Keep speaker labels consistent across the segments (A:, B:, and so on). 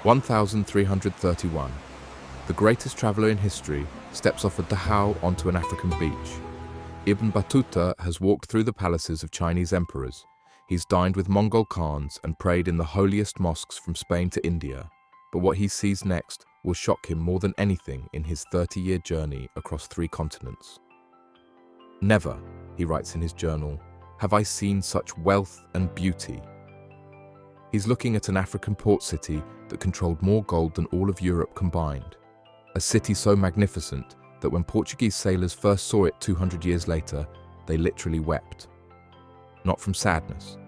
A: 1331. The greatest traveller in history steps off a dhow onto an African beach. Ibn Battuta has walked through the palaces of Chinese emperors. He's dined with Mongol Khans and prayed in the holiest mosques from Spain to India. But what he sees next will shock him more than anything in his 30-year journey across 3 continents. Never, he writes in his journal, have I seen such wealth and beauty. He's looking at an African port city that controlled more gold than all of Europe combined. A city so magnificent that when Portuguese sailors first saw it 200 years later, they literally wept. Not from sadness,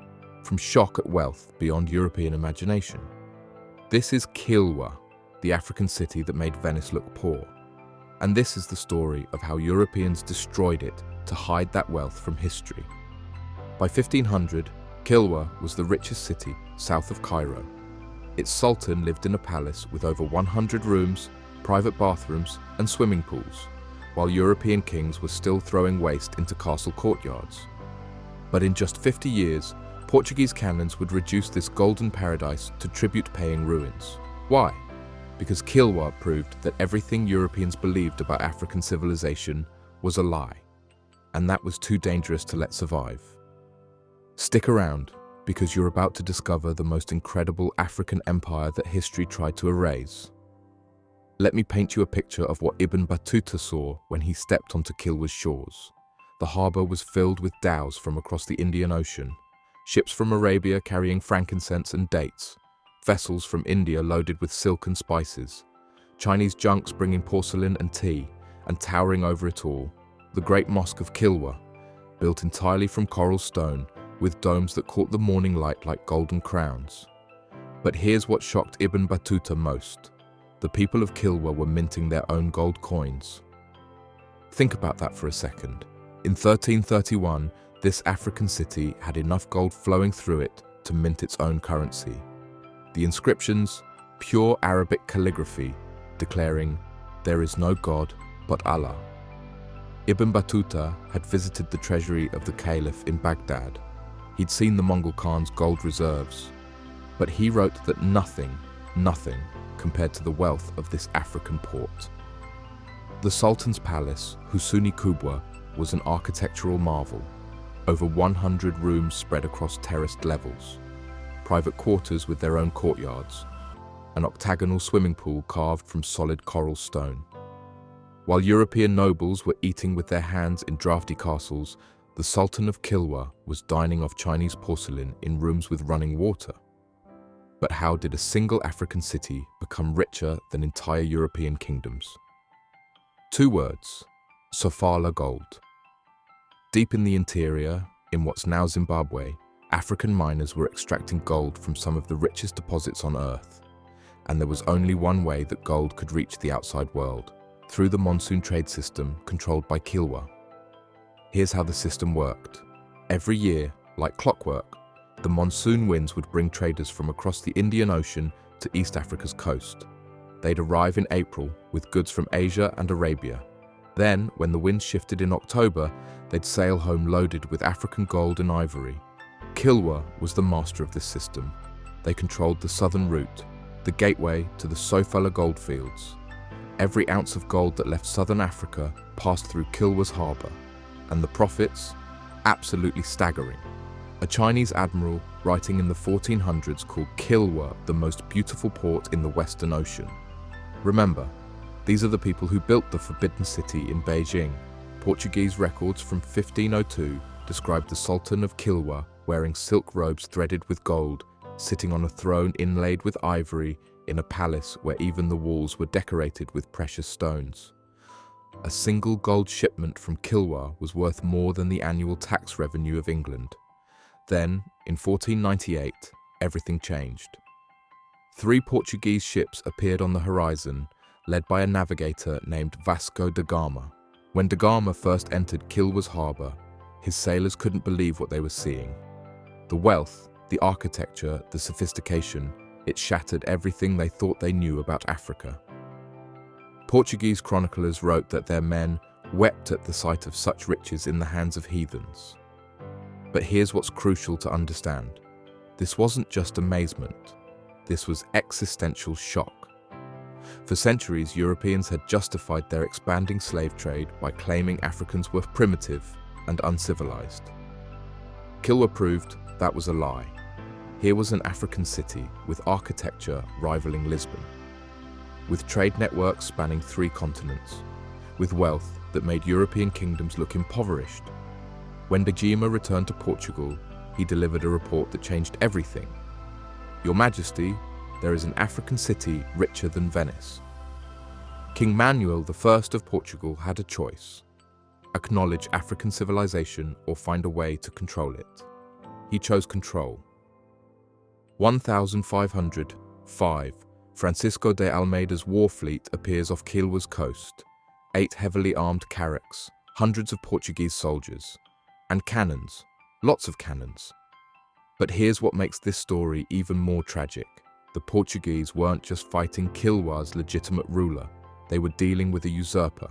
A: from shock at wealth beyond European imagination. This is Kilwa, the African city that made Venice look poor. And this is the story of how Europeans destroyed it to hide that wealth from history. By 1500, Kilwa was the richest city south of Cairo. Its sultan lived in a palace with over 100 rooms, private bathrooms, and swimming pools, while European kings were still throwing waste into castle courtyards. But in just 50 years, Portuguese cannons would reduce this golden paradise to tribute-paying ruins. Why? Because Kilwa proved that everything Europeans believed about African civilization was a lie, and that was too dangerous to let survive. Stick around, because you're about to discover the most incredible African empire that history tried to erase. Let me paint you a picture of what Ibn Battuta saw when he stepped onto Kilwa's shores. The harbour was filled with dhows from across the Indian Ocean, ships from Arabia carrying frankincense and dates, vessels from India loaded with silk and spices, Chinese junks bringing porcelain and tea, and towering over it all, the Great Mosque of Kilwa, built entirely from coral stone, with domes that caught the morning light like golden crowns. But here's what shocked Ibn Battuta most. The people of Kilwa were minting their own gold coins. Think about that for a second. In 1331, this African city had enough gold flowing through it to mint its own currency. The inscriptions, pure Arabic calligraphy, declaring, "There is no God but Allah." Ibn Battuta had visited the treasury of the Caliph in Baghdad. He'd seen the Mongol Khan's gold reserves, but he wrote that nothing compared to the wealth of this African port. The Sultan's palace, Husuni Kubwa, was an architectural marvel. Over 100 rooms spread across terraced levels, private quarters with their own courtyards, an octagonal swimming pool carved from solid coral stone. While European nobles were eating with their hands in drafty castles, the Sultan of Kilwa was dining off Chinese porcelain in rooms with running water. But how did a single African city become richer than entire European kingdoms? 2 words: Sofala gold. Deep in the interior, in what's now Zimbabwe, African miners were extracting gold from some of the richest deposits on Earth. And there was only one way that gold could reach the outside world: through the monsoon trade system controlled by Kilwa. Here's how the system worked. Every year, like clockwork, the monsoon winds would bring traders from across the Indian Ocean to East Africa's coast. They'd arrive in April with goods from Asia and Arabia. Then, when the winds shifted in October, they'd sail home loaded with African gold and ivory. Kilwa was the master of this system. They controlled the southern route, the gateway to the Sofala goldfields. Every ounce of gold that left southern Africa passed through Kilwa's harbour, and the profits? Absolutely staggering. A Chinese admiral writing in the 1400s called Kilwa the most beautiful port in the Western Ocean. Remember, these are the people who built the Forbidden City in Beijing. Portuguese records from 1502 describe the Sultan of Kilwa wearing silk robes threaded with gold, sitting on a throne inlaid with ivory in a palace where even the walls were decorated with precious stones. A single gold shipment from Kilwa was worth more than the annual tax revenue of England. Then, in 1498, everything changed. 3 Portuguese ships appeared on the horizon, led by a navigator named Vasco da Gama. When da Gama first entered Kilwa's harbour, his sailors couldn't believe what they were seeing. The wealth, the architecture, the sophistication, it shattered everything they thought they knew about Africa. Portuguese chroniclers wrote that their men wept at the sight of such riches in the hands of heathens. But here's what's crucial to understand. This wasn't just amazement. This was existential shock. For centuries, Europeans had justified their expanding slave trade by claiming Africans were primitive and uncivilized. Kilwa proved that was a lie. Here was an African city with architecture rivaling Lisbon, with trade networks spanning 3 continents, with wealth that made European kingdoms look impoverished. When da Gama returned to Portugal, he delivered a report that changed everything. Your Majesty, there is an African city richer than Venice. King Manuel I of Portugal had a choice: acknowledge African civilization or find a way to control it. He chose control. 1505, Francisco de Almeida's war fleet appears off Kilwa's coast. 8 heavily armed carracks, hundreds of Portuguese soldiers, and cannons, lots of cannons. But here's what makes this story even more tragic. The Portuguese weren't just fighting Kilwa's legitimate ruler, they were dealing with a usurper.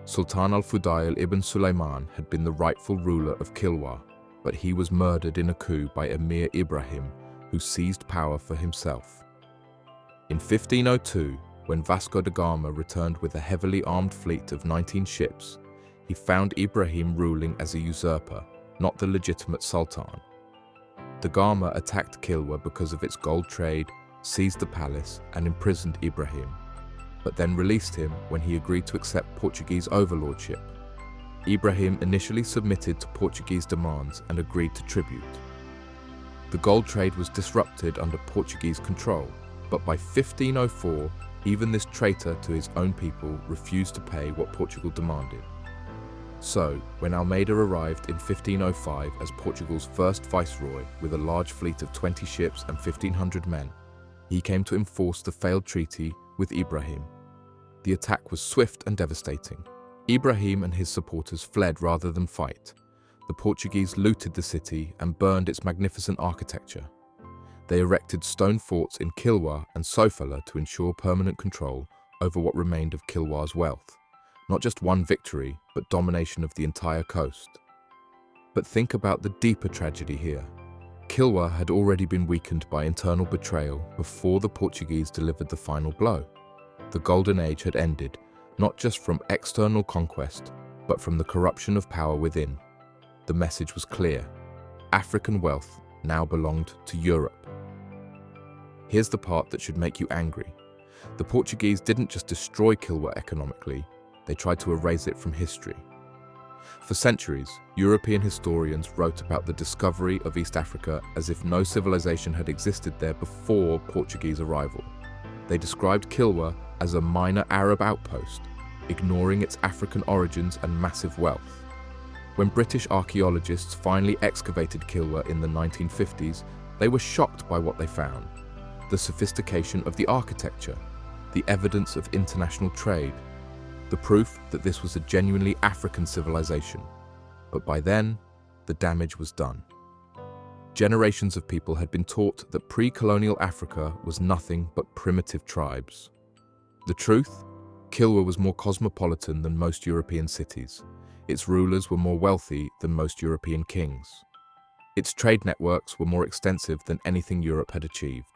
A: Sultan al-Fudail ibn Sulaiman had been the rightful ruler of Kilwa, but he was murdered in a coup by Emir Ibrahim, who seized power for himself. In 1502, when Vasco da Gama returned with a heavily armed fleet of 19 ships, he found Ibrahim ruling as a usurper, not the legitimate sultan. Da Gama attacked Kilwa because of its gold trade, seized the palace, and imprisoned Ibrahim, but then released him when he agreed to accept Portuguese overlordship. Ibrahim initially submitted to Portuguese demands and agreed to tribute. The gold trade was disrupted under Portuguese control, but by 1504, even this traitor to his own people refused to pay what Portugal demanded. So, when Almeida arrived in 1505 as Portugal's first viceroy with a large fleet of 20 ships and 1,500 men, he came to enforce the failed treaty with Ibrahim. The attack was swift and devastating. Ibrahim and his supporters fled rather than fight. The Portuguese looted the city and burned its magnificent architecture. They erected stone forts in Kilwa and Sofala to ensure permanent control over what remained of Kilwa's wealth. Not just one victory, but domination of the entire coast. But think about the deeper tragedy here. Kilwa had already been weakened by internal betrayal before the Portuguese delivered the final blow. The Golden Age had ended, not just from external conquest, but from the corruption of power within. The message was clear: African wealth now belonged to Europe. Here's the part that should make you angry. The Portuguese didn't just destroy Kilwa economically, they tried to erase it from history. For centuries, European historians wrote about the discovery of East Africa as if no civilization had existed there before Portuguese arrival. They described Kilwa as a minor Arab outpost, ignoring its African origins and massive wealth. When British archaeologists finally excavated Kilwa in the 1950s, they were shocked by what they found: the sophistication of the architecture, the evidence of international trade, the proof that this was a genuinely African civilization. But by then, the damage was done. Generations of people had been taught that pre-colonial Africa was nothing but primitive tribes. The truth? Kilwa was more cosmopolitan than most European cities. Its rulers were more wealthy than most European kings. Its trade networks were more extensive than anything Europe had achieved.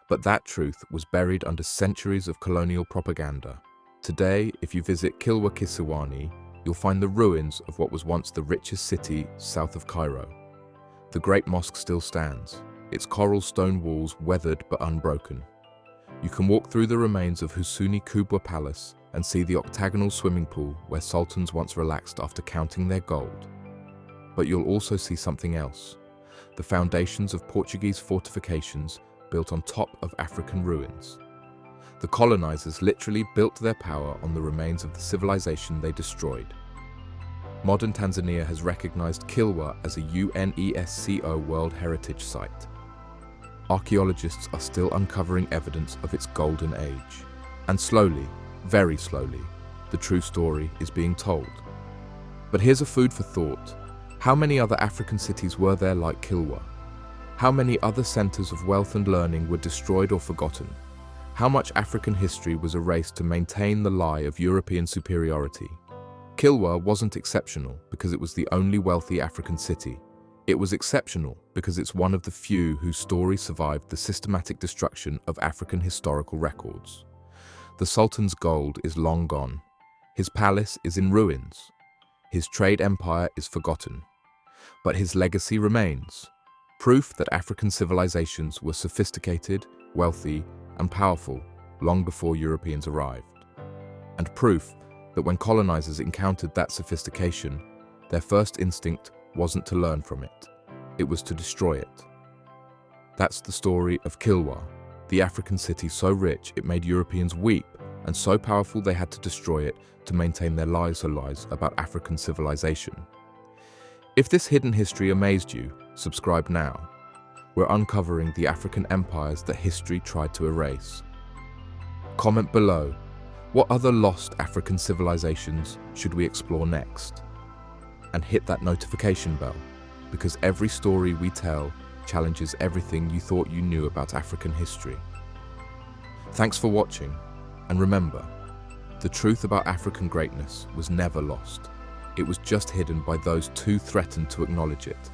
A: But that truth was buried under centuries of colonial propaganda. Today, if you visit Kilwa Kisiwani, you'll find the ruins of what was once the richest city south of Cairo. The Great Mosque still stands, its coral stone walls weathered but unbroken. You can walk through the remains of Husuni Kubwa Palace and see the octagonal swimming pool where sultans once relaxed after counting their gold. But you'll also see something else: the foundations of Portuguese fortifications built on top of African ruins. The colonizers literally built their power on the remains of the civilization they destroyed. Modern Tanzania has recognized Kilwa as a UNESCO World Heritage Site. Archaeologists are still uncovering evidence of its golden age. And slowly, very slowly, the true story is being told. But here's a food for thought. How many other African cities were there like Kilwa? How many other centers of wealth and learning were destroyed or forgotten? How much African history was erased to maintain the lie of European superiority? Kilwa wasn't exceptional because it was the only wealthy African city. It was exceptional because it's one of the few whose story survived the systematic destruction of African historical records. The Sultan's gold is long gone. His palace is in ruins. His trade empire is forgotten. But his legacy remains, proof that African civilizations were sophisticated, wealthy, and powerful long before Europeans arrived. And proof that when colonizers encountered that sophistication, their first instinct wasn't to learn from it. It was to destroy it. That's the story of Kilwa, the African city so rich it made Europeans weep and so powerful they had to destroy it to maintain their lies about African civilization. If this hidden history amazed you, subscribe now. We're uncovering the African empires that history tried to erase. Comment below, what other lost African civilizations should we explore next? And hit that notification bell, because every story we tell challenges everything you thought you knew about African history. Thanks for watching, and remember, the truth about African greatness was never lost. It was just hidden by those too threatened to acknowledge it.